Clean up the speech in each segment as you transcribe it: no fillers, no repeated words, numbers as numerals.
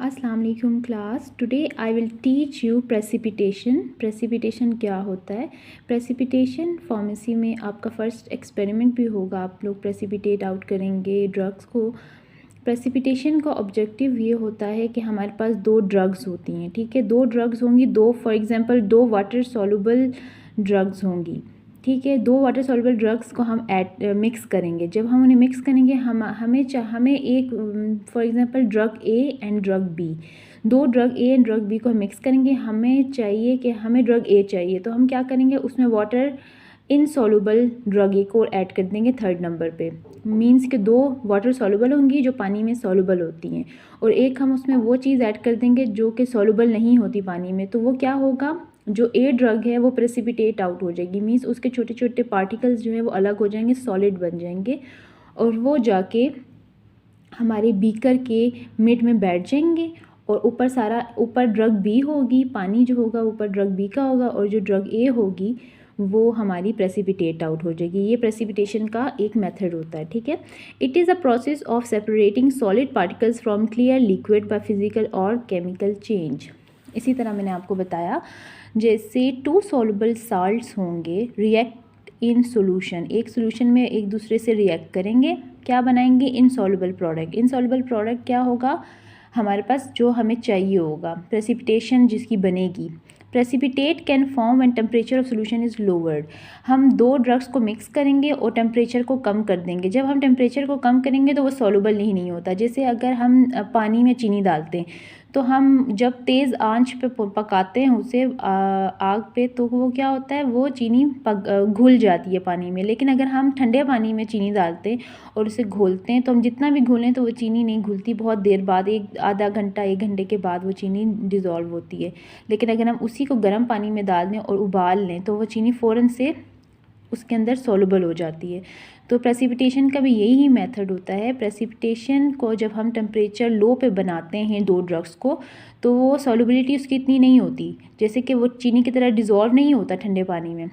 अस्सलाम वालेकुम class. Today I will teach you precipitation. Precipitation क्या होता है? प्रेसिपिटेशन फार्मेसी में आपका फ़र्स्ट एक्सपेरिमेंट भी होगा। आप लोग प्रेसिपिटेट आउट करेंगे ड्रग्स को। प्रेसिपिटेशन का ऑब्जेक्टिव ये होता है कि हमारे पास दो ड्रग्स होती हैं, ठीक है। दो ड्रग्स होंगी, दो फॉर एग्जांपल दो वाटर सॉल्युबल ड्रग्स होंगी, ठीक है। दो वाटर सॉल्युबल ड्रग्स को हम मिक्स करेंगे। जब हम उन्हें मिक्स करेंगे हमें एक for example drug A and drug B, दो drug A and drug B को हम मिक्स करेंगे। हमें चाहिए कि हमें ड्रग ए चाहिए, तो हम क्या करेंगे, उसमें वाटर इनसॉल्युबल ड्रग ए को ऐड कर देंगे थर्ड नंबर पे। मीन्स कि दो वाटर सॉल्युबल होंगी जो पानी में सॉल्युबल होती हैं, और एक हम उसमें वो चीज़ ऐड कर देंगे जो कि सॉल्युबल नहीं होती पानी में। तो वो क्या होगा, जो ए ड्रग है वो प्रेसिपिटेट आउट हो जाएगी। मीन्स उसके छोटे छोटे पार्टिकल्स जो है वो अलग हो जाएंगे, सॉलिड बन जाएंगे, और वो जाके हमारे बीकर के मिड में बैठ जाएंगे। और ऊपर ड्रग बी होगी, पानी जो होगा ऊपर ड्रग बी का होगा, और जो ड्रग ए होगी वो हमारी प्रेसिपिटेट आउट हो जाएगी। ये प्रेसिपिटेशन का एक मेथड होता है, ठीक है। It is a process of separating solid particles from clear liquid by physical और केमिकल चेंज। इसी तरह मैंने आपको बताया, जैसे टू सॉल्युबल साल्ट्स होंगे रिएक्ट इन सॉल्यूशन, एक सॉल्यूशन में एक दूसरे से रिएक्ट करेंगे, क्या बनाएंगे, इनसॉल्युबल प्रोडक्ट। इनसॉल्युबल प्रोडक्ट क्या होगा, हमारे पास जो हमें चाहिए होगा, प्रेसिपिटेशन जिसकी बनेगी। Precipitate can form when temperature of solution is lowered. हम दो ड्रग्स को मिक्स करेंगे और टेम्परेचर को कम कर देंगे। जब हम टेम्परेचर को कम करेंगे तो वो सॉल्युबल ही नहीं होता। जैसे अगर हम पानी में चीनी डालते हैं, तो हम जब तेज़ आंच पे पकाते हैं उसे आग पे, तो वो क्या होता है, वो चीनी घुल जाती है पानी में। लेकिन अगर हम ठंडे पानी में चीनी डालते हैं और उसे घोलते हैं, तो हम जितना भी घोलें तो वो चीनी नहीं घुलती। बहुत देर बाद, आधा घंटा 1 घंटे के बाद वो चीनी डिज़ोल्व होती है। लेकिन अगर हम उसी को गर्म पानी में डाल दें और उबाल लें तो वो चीनी फ़ौरन से उसके अंदर सॉल्युबल हो जाती है। तो प्रेसिपिटेशन का भी यही मेथड होता है। प्रेसिपिटेशन को जब हम टेम्परेचर लो पे बनाते हैं दो ड्रग्स को, तो वो सॉल्युबिलिटी उसकी इतनी नहीं होती, जैसे कि वो चीनी की तरह डिज़ोल्व नहीं होता ठंडे पानी में।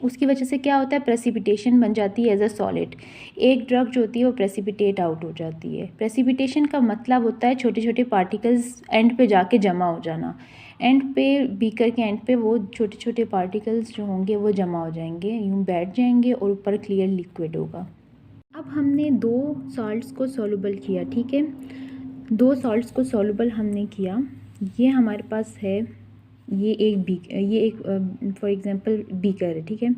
उसकी वजह से क्या होता है, प्रेसिपिटेशन बन जाती है एज अ सॉलिड। एक ड्रग जो होती है वो प्रेसिपिटेट आउट हो जाती है। प्रेसिपिटेशन का मतलब होता है छोटे छोटे पार्टिकल्स एंड पे जाके जमा हो जाना। एंड पे, बीकर के एंड पे वो छोटे छोटे पार्टिकल्स जो होंगे वो जमा हो जाएंगे, यूँ बैठ जाएंगे, और ऊपर क्लियर लिक्विड होगा। अब हमने दो सॉल्ट्स को सॉल्युबल किया, ठीक है। दो सॉल्ट्स को सॉल्युबल हमने किया। ये हमारे पास है, ये एक फॉर एग्जांपल बीकर है, ठीक है।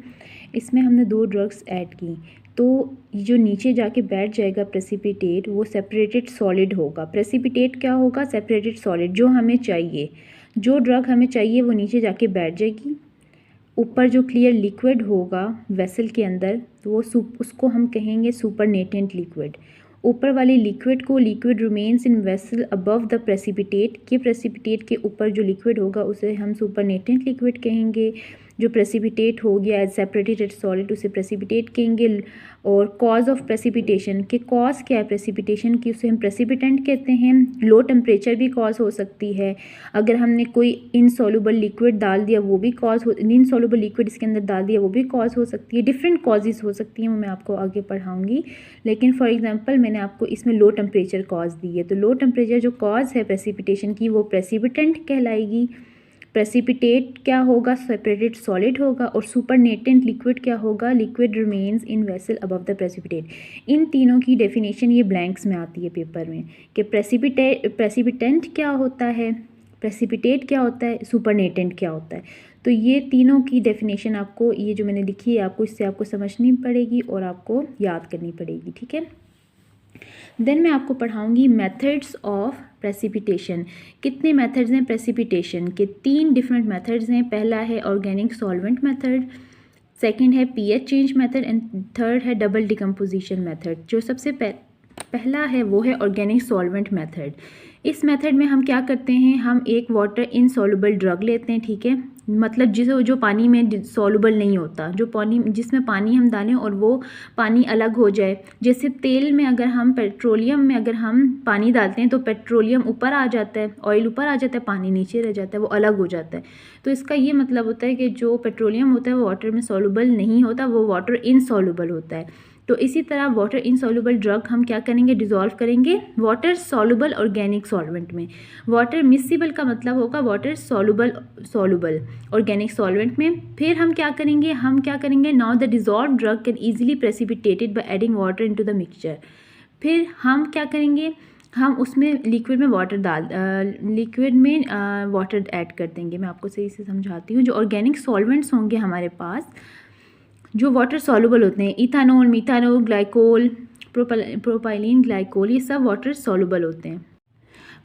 इसमें हमने दो ड्रग्स ऐड की, तो जो नीचे जाके बैठ जाएगा प्रेसिपिटेट, वो सेपरेटेड सॉलिड होगा। प्रेसिपिटेट क्या होगा, सेपरेटेड सॉलिड। जो हमें चाहिए, जो ड्रग हमें चाहिए वो नीचे जाके बैठ जाएगी। ऊपर जो क्लियर लिक्विड होगा वेसल के अंदर, तो वो उसको हम कहेंगे सुपरनेटेंट लिक्विड। ऊपर वाले लिक्विड को, liquid remains in vessel above the precipitate, के प्रेसिपिटेट के ऊपर जो लिक्विड होगा उसे हम सुपरनेटेंट लिक्विड कहेंगे। जो प्रेसिपिटेट हो गया एज सेपरेटेड सॉलिड उसे प्रेसिपिटेट कहेंगे। और कॉज ऑफ प्रेसिपिटेशन, के कॉज क्या है प्रेसिपिटेशन की, उसे हम प्रेसिपिटेंट कहते हैं। लो टेम्परेचर भी कॉज हो सकती है। अगर हमने कोई इनसॉल्युबल लिक्विड डाल दिया वो भी कॉज हो, इनसॉल्युबल लिक्विड इसके अंदर डाल दिया वो भी कॉज हो सकती है। डिफरेंट कॉजेज़ हो सकती हैं, वो मैं आपको आगे पढ़ाऊँगी। लेकिन फॉर एग्जांपल मैंने आपको इसमें लो टेम्परेचर कॉज दी है, तो लो टेम्परेचर जो कॉज है प्रेसिपिटेशन की वो प्रेसिपिटेंट कहलाएगी। प्रेसिपिटेट क्या होगा, सेपरेटेड सॉलिड होगा। और सुपरनेटेंट लिक्विड क्या होगा, liquid remains in vessel above the precipitate. इन तीनों की डेफिनेशन ये ब्लैंक्स में आती है पेपर में, कि प्रेसिपिटेंट क्या होता है, प्रेसिपिटेट क्या होता है, सुपरनेटेंट क्या होता है। तो ये तीनों की डेफिनेशन आपको, ये जो मैंने लिखी है आपको, इससे आपको समझनी पड़ेगी और आपको याद करनी पड़ेगी, ठीक है। देन मैं आपको पढ़ाऊँगी मेथड्स ऑफ प्रेसिपिटेशन। कितने मेथड्स हैं प्रेसिपिटेशन के, 3 डिफरेंट मेथड्स हैं। पहला है ऑर्गेनिक सॉल्वेंट मेथड, सेकंड है pH change method, and third है डबल डिकम्पोजिशन मेथड। जो सबसे पहला है वो है ऑर्गेनिक सॉल्वेंट मेथड। इस मेथड में हम क्या करते हैं, हम एक वाटर इनसॉल्युबल ड्रग लेते हैं, ठीक है। मतलब जो पानी में सॉल्युबल नहीं होता, जो पानी जिसमें पानी हम डालें और वो पानी अलग हो जाए। जैसे तेल में अगर हम, पेट्रोलियम में अगर हम पानी डालते हैं तो पेट्रोलियम ऊपर आ जाता है, ऑयल ऊपर आ जाता है, पानी नीचे रह जाता है, वो अलग हो जाता है। तो इसका ये मतलब होता है कि जो पेट्रोलियम होता है वो वाटर में सॉल्युबल नहीं होता, वो वाटर इनसॉल्युबल होता है। तो इसी तरह वाटर इनसॉल्युबल ड्रग हम क्या करेंगे, डिज़ोल्व करेंगे वाटर सॉल्युबल ऑर्गेनिक सॉल्वेंट में। वाटर मिसिबल का मतलब होगा वाटर सॉल्युबल ऑर्गेनिक सॉल्वेंट में। फिर हम क्या करेंगे, now the dissolve drug can easily precipitated by adding water into the mixture. फिर हम क्या करेंगे, हम उसमें लिक्विड में वाटर ऐड कर देंगे। मैं आपको सही से समझाती हूँ। जो ऑर्गेनिक सॉल्वेंट्स होंगे हमारे पास, जो वाटर सॉल्युबल होते हैं, इथानॉल, मीथानॉल, ग्लाइकोल, प्रोपाइलीन ग्लाइकोल, ये सब वाटर सॉल्युबल होते हैं।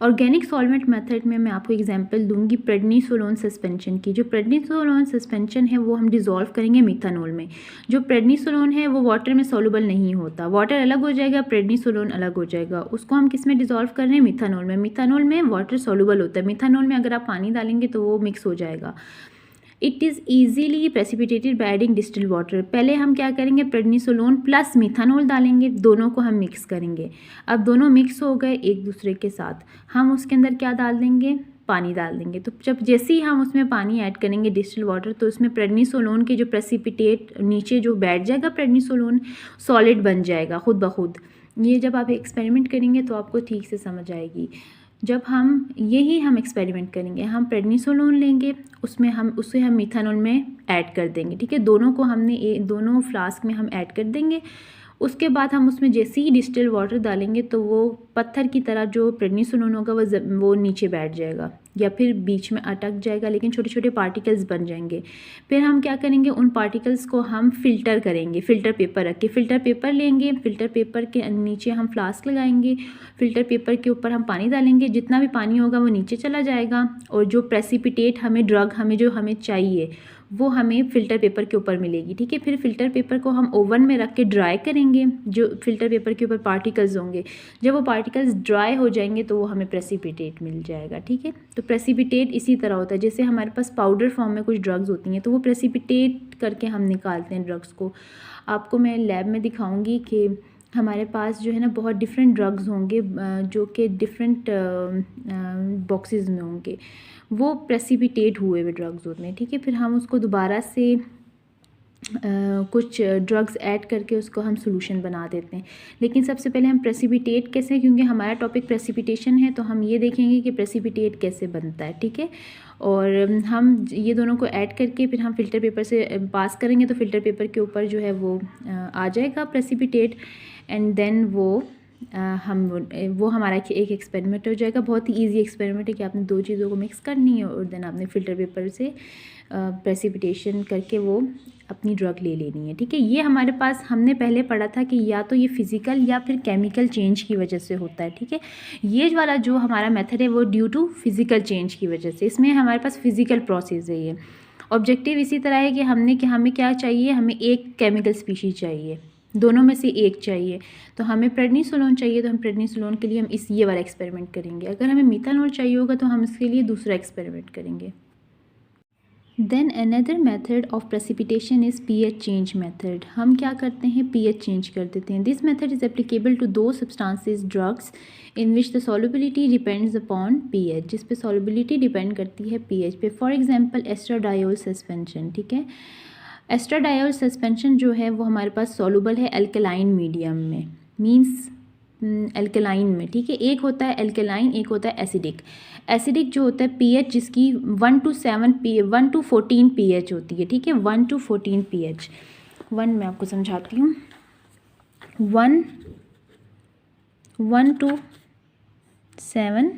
ऑर्गेनिक सॉल्वेंट मेथड में मैं आपको एग्जांपल दूंगी प्रेडनिसोलोन सस्पेंशन की। जो प्रेडनिसोलोन सस्पेंशन है वो हम डिज़ोल्व करेंगे मिथानॉल में। जो प्रेडनिसोलोन है वो वाटर में सॉल्युबल नहीं होता, वाटर अलग हो जाएगा, प्रेडनिसोलोन अलग हो जाएगा। उसको हम किस में डिज़ोल्व कर रहे हैं, मिथानॉल में। मिथानॉल में वाटर सॉल्युबल होता है, मिथानॉल में अगर आप पानी डालेंगे तो वो मिक्स हो जाएगा। It is easily precipitated by adding distil water. पहले हम क्या करेंगे, प्रेडनिसोलोन प्लस मिथानॉल डालेंगे, दोनों को हम मिक्स करेंगे। अब दोनों मिक्स हो गए एक दूसरे के साथ, हम उसके अंदर क्या डाल देंगे, पानी डाल देंगे। तो जब जैसे ही हम उसमें पानी ऐड करेंगे डिस्टिल वाटर, तो उसमें प्रेडनिसोलोन के जो प्रेसिपिटेट नीचे जो बैठ जाएगा, प्रेडनिसोलोन सॉलिड बन जाएगा खुद ब खुद। ये जब आप एक्सपेरिमेंट करेंगे तो आपको ठीक से समझ आएगी। जब हम एक्सपेरिमेंट करेंगे, हम प्रेडनिसोलोन लेंगे, उसे हम मिथानॉल में ऐड कर देंगे, ठीक है। दोनों को दोनों फ्लास्क में हम ऐड कर देंगे। उसके बाद हम उसमें जैसे ही डिस्टिल वाटर डालेंगे तो वो पत्थर की तरह जो प्रेडनिसोलोन होगा वो नीचे बैठ जाएगा या फिर बीच में अटक जाएगा, लेकिन छोटे छोटे पार्टिकल्स बन जाएंगे। फिर हम क्या करेंगे, उन पार्टिकल्स को हम फ़िल्टर करेंगे, फ़िल्टर पेपर रख के। फ़िल्टर पेपर लेंगे, फ़िल्टर पेपर के नीचे हम फ्लास्क लगाएंगे, फ़िल्टर पेपर के ऊपर हम पानी डालेंगे, जितना भी पानी होगा वो नीचे चला जाएगा, और जो प्रेसिपिटेट जो हमें चाहिए वो हमें फ़िल्टर पेपर के ऊपर मिलेगी, ठीक है। फिर फ़िल्टर पेपर को हम ओवन में रख के ड्राई करेंगे। जो फ़िल्टर पेपर के ऊपर पार्टिकल्स होंगे, जब वो पार्टिकल्स ड्राई हो जाएंगे तो वो हमें प्रेसिपिटेट मिल जाएगा, ठीक है। तो प्रेसिपिटेट इसी तरह होता है, जैसे हमारे पास पाउडर फॉर्म में कुछ ड्रग्स होती हैं तो वो प्रेसिपिटेट करके हम निकालते हैं ड्रग्स को। आपको मैं लैब में दिखाऊँगी कि हमारे पास जो है ना बहुत डिफरेंट ड्रग्स होंगे जो कि डिफरेंट बॉक्सेस में होंगे, वो प्रेसिपिटेट हुए हुए ड्रग्स होते हैं, ठीक है। फिर हम उसको दोबारा से कुछ ड्रग्स ऐड करके उसको हम सोल्यूशन बना देते हैं। लेकिन सबसे पहले हम प्रेसिपिटेट कैसे, क्योंकि हमारा टॉपिक प्रेसिपिटेशन है तो हम ये देखेंगे कि प्रेसिपिटेट कैसे बनता है, ठीक है। और हम ये दोनों को ऐड करके फिर हम फ़िल्टर पेपर से पास करेंगे तो फ़िल्टर पेपर के ऊपर जो है वो आ जाएगा प्रेसिपिटेट, एंड देन वो हमारा एक एक्सपेरिमेंट हो जाएगा। बहुत ही इजी एक्सपेरिमेंट है कि आपने दो चीज़ों को मिक्स करनी है और देन आपने फ़िल्टर पेपर से प्रेसिपिटेशन करके वो अपनी ड्रग ले लेनी है, ठीक है। ये हमारे पास हमने पहले पढ़ा था कि या तो ये फिज़िकल या फिर केमिकल चेंज की वजह से होता है, ठीक है। ये वाला जो हमारा मेथड है वो ड्यू टू फिज़िकल चेंज की वजह से, इसमें हमारे पास फिज़िकल प्रोसेस है। ये ऑब्जेक्टिव इसी तरह है कि हमें क्या चाहिए, हमें एक केमिकल स्पीशीज़ चाहिए, दोनों में से एक चाहिए। तो हमें प्रेडनिसोलोन चाहिए तो हम प्रेडनिसोलोन के लिए हम ये वाला एक्सपेरिमेंट करेंगे। अगर हमें मिथानॉल चाहिए होगा तो हम इसके लिए दूसरा एक्सपेरिमेंट करेंगे। Then another method of precipitation is pH change method. हम क्या करते हैं, pH चेंज कर देते हैं। This method is applicable to दो substances drugs in which the solubility depends upon pH, जिस पे सॉल्युबिलिटी डिपेंड करती है pH पे। फॉर एग्जांपल एस्ट्राडायोल सस्पेंशन, ठीक है। एस्ट्राडायोल सस्पेंशन जो है वो हमारे पास सॉल्युबल है अल्कलाइन मीडियम में, मींस अल्कलाइन में, ठीक है। एक होता है अल्कलाइन, एक होता है एसिडिक। एसिडिक जो होता है pH जिसकी 1 to 14 pH होती है, ठीक है। 1 to 14 pH। 1 मैं आपको समझाती हूँ, 1 to 7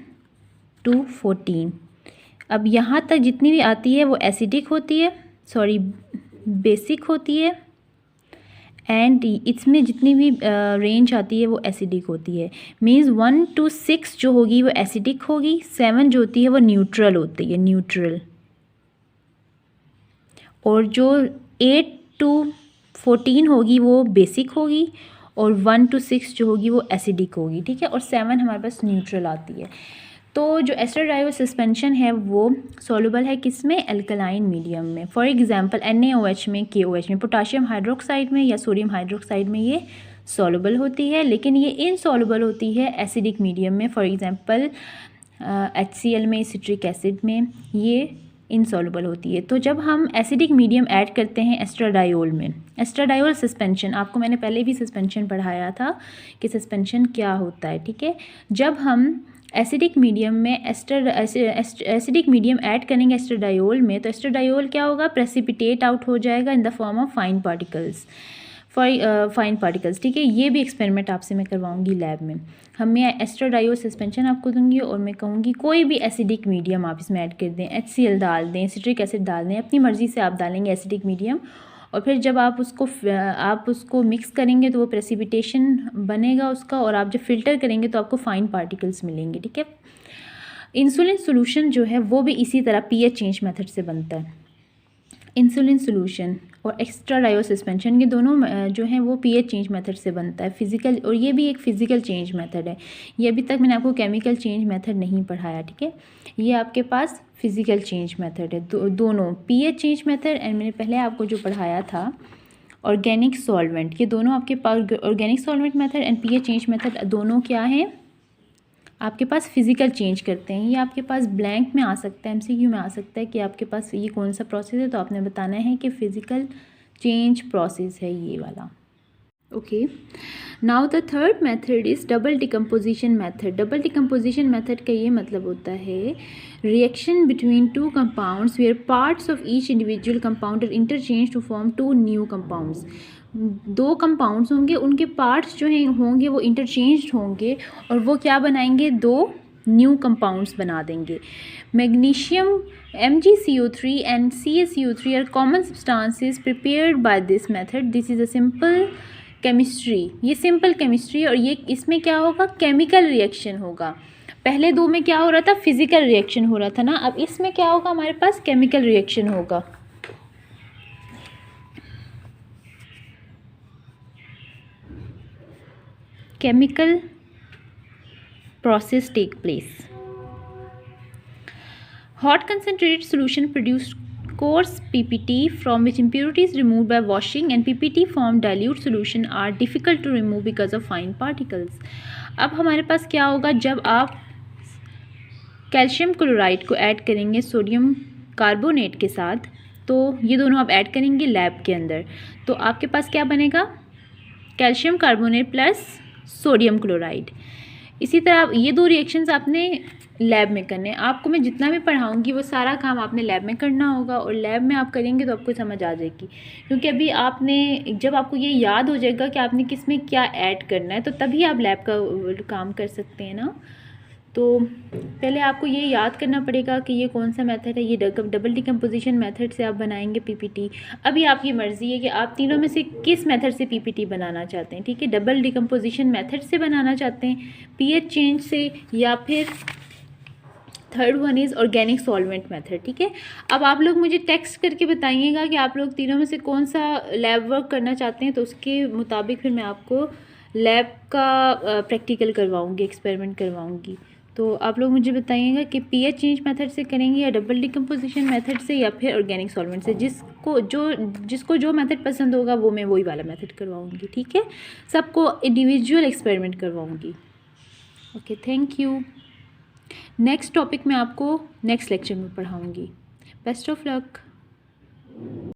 to 14। अब यहाँ तक जितनी भी आती है वो एसिडिक होती है, बेसिक होती है, एंड इसमें जितनी भी रेंज आती है वो एसिडिक होती है। मींस 1 to 6 जो होगी वो एसिडिक होगी, 7 जो होती है वो न्यूट्रल होती है, न्यूट्रल। और जो 8 to 14 होगी वो बेसिक होगी, और 1 to 6 जो होगी वो एसिडिक होगी, ठीक है। और 7 हमारे पास न्यूट्रल आती है। तो जो एस्ट्राडायोल सस्पेंशन है वो सॉल्युबल है किसमें, अल्कलाइन मीडियम में। फॉर एग्जांपल NaOH में, KOH में, पोटाशियम हाइड्रोक्साइड में या सोडियम हाइड्रोक्साइड में ये सॉल्युबल होती है, लेकिन ये इनसॉल्युबल होती है एसिडिक मीडियम में। फॉर एग्जांपल HCl में, सिट्रिक एसिड में ये इनसॉल्युबल होती है। तो जब हम एसिडिक मीडियम ऐड करते हैं एस्ट्राडायोल में, एस्ट्राडायोल सस्पेंशन, आपको मैंने पहले भी सस्पेंशन पढ़ाया था कि सस्पेंशन क्या होता है, ठीक है। जब हम एसिडिक मीडियम में एसिडिक मीडियम ऐड करेंगे एस्ट्राडायोल में, तो एस्ट्राडायोल क्या होगा, प्रेसिपिटेट आउट हो जाएगा in the form of fine particles, fine particles, ठीक है। ये भी एक्सपेरिमेंट आपसे मैं करवाऊंगी लैब में। मैं एस्ट्राडायोल सस्पेंशन आपको दूंगी और मैं कहूँगी कोई भी एसिडिक मीडियम आप इसमें ऐड कर दें, HCl डाल दें, सिट्रिक एसिड डाल दें, अपनी मर्ज़ी से आप डालेंगे एसिडिक मीडियम। और फिर जब आप उसको मिक्स करेंगे तो वो प्रेसिपिटेशन बनेगा उसका, और आप जब फ़िल्टर करेंगे तो आपको फाइन पार्टिकल्स मिलेंगे, ठीक है। इंसुलिन सोल्यूशन जो है वो भी इसी तरह pH चेंज मेथड से बनता है। इंसुलिन सोल्यूशन और एस्ट्राडायोल सस्पेंशन, ये दोनों जो हैं वो pH चेंज मेथड से बनता है, फिजिकल, और ये भी एक फ़िज़िकल चेंज मेथड है। ये अभी तक मैंने आपको केमिकल चेंज मेथड नहीं पढ़ाया, ठीक है। ये आपके पास फिज़िकल चेंज मेथड है, दोनों pH चेंज मेथड एंड मैंने पहले आपको जो पढ़ाया था ऑर्गेनिक सॉल्वेंट, ये दोनों आपके पास organic solvent method and pH change method दोनों क्या हैं, आपके पास फिज़िकल चेंज करते हैं। ये आपके पास ब्लैंक में आ सकता है, MCQ में आ सकता है कि आपके पास ये कौन सा प्रोसेस है, तो आपने बताना है कि फ़िज़िकल चेंज प्रोसेस है ये वाला। Okay, now the third method is double decomposition method. Double decomposition method का ये मतलब होता है reaction between two compounds where parts of each individual compound are interchange to form two new compounds. दो compounds होंगे, उनके पार्ट्स जो हैं होंगे वो इंटरचेंज होंगे और वो क्या बनाएंगे, दो न्यू कंपाउंड्स बना देंगे। Magnesium MgCO3 and CaCO3 are common substances prepared by this method. This is a simple chemistry, ये सिंपल केमिस्ट्री, और ये इसमें क्या होगा, केमिकल रिएक्शन होगा। पहले दो में क्या हो रहा था, फिजिकल रिएक्शन हो रहा था ना, अब इसमें क्या होगा, हमारे पास केमिकल रिएक्शन होगा। Chemical process take place. Hot concentrated solution produced coarse PPT from which impurities removed by washing and PPT formed dilute solution are difficult to remove because of fine particles. अब हमारे पास क्या होगा, जब आप calcium chloride को add करेंगे sodium carbonate के साथ, तो ये दोनों आप ऐड करेंगे लैब के अंदर, तो आपके पास क्या बनेगा, calcium carbonate plus sodium chloride. इसी तरह ये दो रिएक्शंस आपने लैब में करने, आपको मैं जितना भी पढ़ाऊंगी वो सारा काम आपने लैब में करना होगा, और लैब में आप करेंगे तो आपको समझ आ जाएगी, क्योंकि अभी आपने, जब आपको ये याद हो जाएगा कि आपने किस में क्या ऐड करना है, तो तभी आप लैब का काम कर सकते हैं ना। तो पहले आपको ये याद करना पड़ेगा कि ये कौन सा मेथड है, ये डबल डिकम्पोजिशन मेथड से आप बनाएंगे PPT। अभी आपकी मर्ज़ी है कि आप तीनों में से किस मेथड से PPT बनाना चाहते हैं, ठीक है। डबल डिकम्पोजिशन मेथड से बनाना चाहते हैं, pH चेंज से, या फिर third one is organic solvent method, ठीक है। अब आप लोग मुझे टेक्स्ट करके बताइएगा कि आप लोग तीनों में से कौन सा लैब वर्क करना चाहते हैं, तो उसके मुताबिक फिर मैं आपको लैब का प्रैक्टिकल करवाऊँगी, एक्सपेरिमेंट करवाऊँगी। तो आप लोग मुझे बताइएगा कि pH चेंज मेथड से करेंगे या डबल डिकम्पोजिशन मेथड से या फिर ऑर्गेनिक सॉल्वेंट से। जिसको जो मेथड पसंद होगा वो मैं वही वाला मेथड करवाऊँगी, ठीक है। सबको इंडिविजुअल एक्सपेरिमेंट करवाऊँगी। Okay, thank you. Next topic मैं आपको नेक्स्ट लेक्चर में पढ़ाऊँगी। Best of luck.